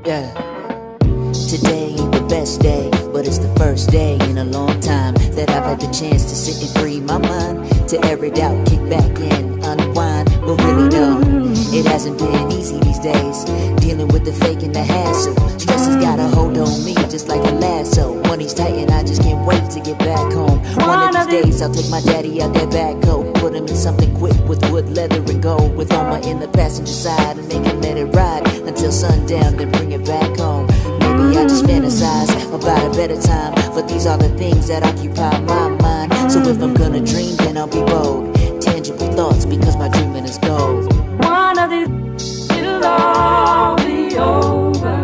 Yeah. Today ain't the best day, but it's the first day in a long time that I've had the chance to sit and free my mind, to air it out, kick back and unwind. But really no, it hasn't been easy these days, dealing with the fake and the hassle. Stress has got a hold on me just like a lasso. Money's tight and I just can't wait to get back home. One of these days I'll take my daddy out that back coat, put him in something quick with wood, leather and gold, with Oma in the passenger side, and they can let it ride until sundown, then bring it back home. Maybe I just fantasize about a better time, but these are the things that occupy my mind. So if I'm gonna dream, then I'll be bold, tangible thoughts, because my dreaming is gold. One of these, it'll all be over.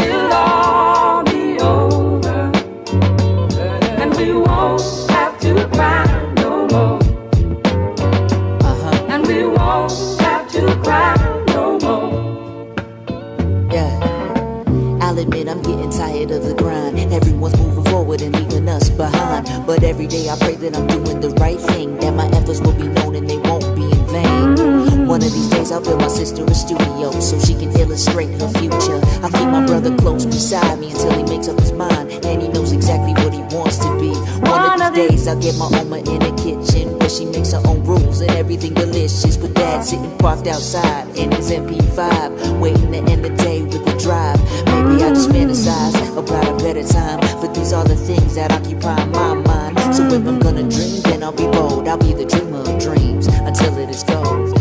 It'll all be over, and we won't have to cry no more. And we won't have to cry no more. Yeah, I'll admit I'm getting tired of the grind. Everyone's moving forward and leaving us behind, but every day I pray that I'm doing the right thing, that my efforts will be known and they won't be in vain. One of these days I'll build my sister a studio so she can illustrate her future. I'll keep my brother close beside me until he makes up his mind and he knows exactly what he wants to be. One of these days I'll get my Oma in the kitchen where she makes her own rules and everything delicious, with Dad sitting parked outside in his MP5 waiting to end the day with a drive. Maybe I just fantasize about a better time, but these are the things that occupy my mind. So if I'm gonna dream, then I'll be bold. I'll be the dreamer of dreams until it is gold.